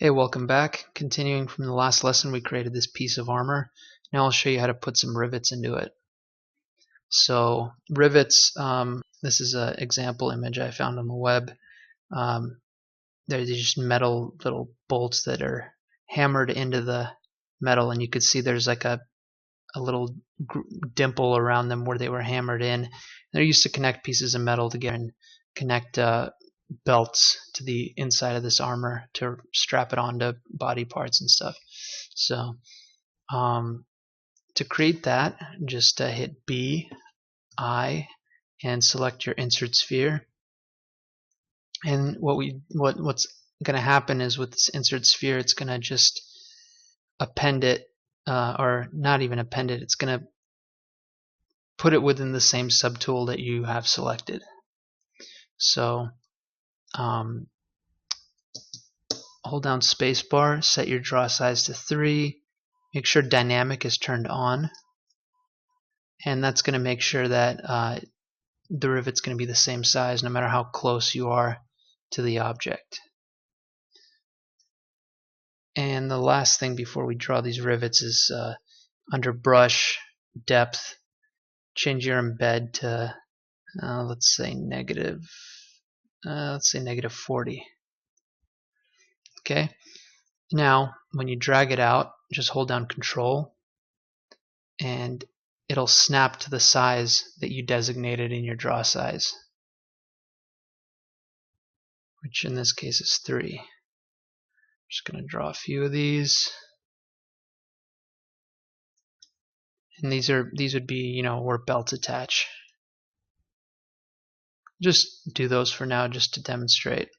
Hey, welcome back. Continuing from the last lesson, we created this piece of armor. Now I'll show you how to put some rivets into it. So rivets, this is an example image I found on the web. They're just metal little bolts that are hammered into the metal, and you can see there's like a little dimple around them where they were hammered in. They're used to connect pieces of metal together and connect belts to the inside of this armor to strap it onto body parts and stuff. So to create that, just hit B, I, and select your insert sphere. And what's going to happen is with this insert sphere, it's going to just append it, or not even append it, it's going to put it within the same subtool that you have selected. So hold down spacebar, set your draw size to 3, make sure dynamic is turned on, and that's going to make sure that the rivet's going to be the same size no matter how close you are to the object. And the last thing before we draw these rivets is under brush, depth, change your embed to let's say negative 40. Okay, now when you drag it out, just hold down Control and it'll snap to the size that you designated in your draw size, which in this case is 3. I'm just going to draw a few of these, and these would be, where belts attach. Just do those for now just to demonstrate.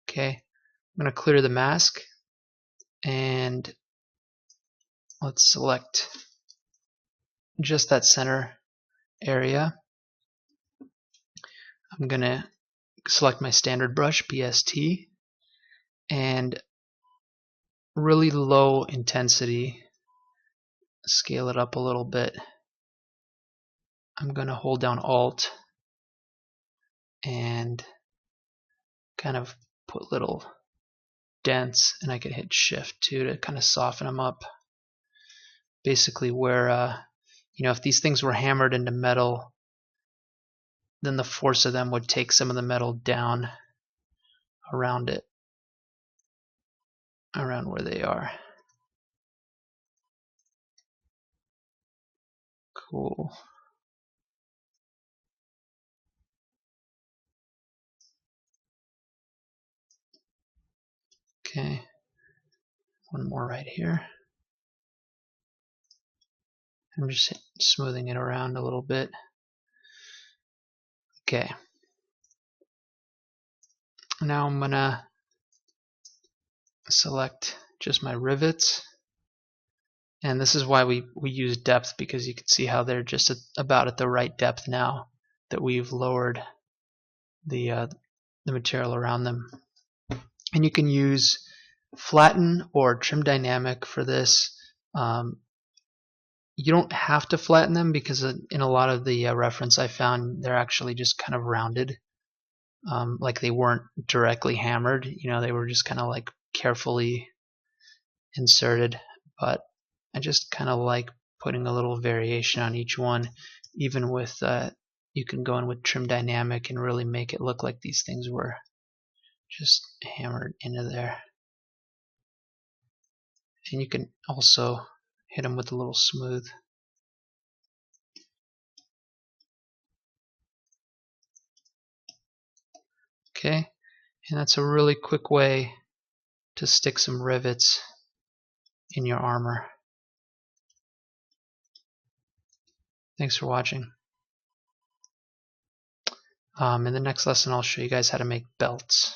Okay, I'm going to clear the mask and let's select just that center area. I'm going to select my standard brush, BST, and really low intensity, scale it up a little bit. I'm going to hold down Alt and kind of put little dents, and I can hit Shift too to kind of soften them up. Basically where, if these things were hammered into metal, then the force of them would take some of the metal down around it, around where they are. Cool. Okay, one more right here. I'm just smoothing it around a little bit. Okay. Now I'm gonna select just my rivets, and this is why we use depth, because you can see how they're just about at the right depth now that we've lowered the material around them. And you can use flatten or trim dynamic for this. You don't have to flatten them because in a lot of the reference I found, they're actually just kind of rounded, like they weren't directly hammered. They were just kind of like carefully inserted. But I just kind of like putting a little variation on each one, even with you can go in with trim dynamic and really make it look like these things were just hammered into there. And you can also hit them with a little smooth. Okay, and that's a really quick way to stick some rivets in your armor. Thanks for watching. In the next lesson, I'll show you guys how to make belts.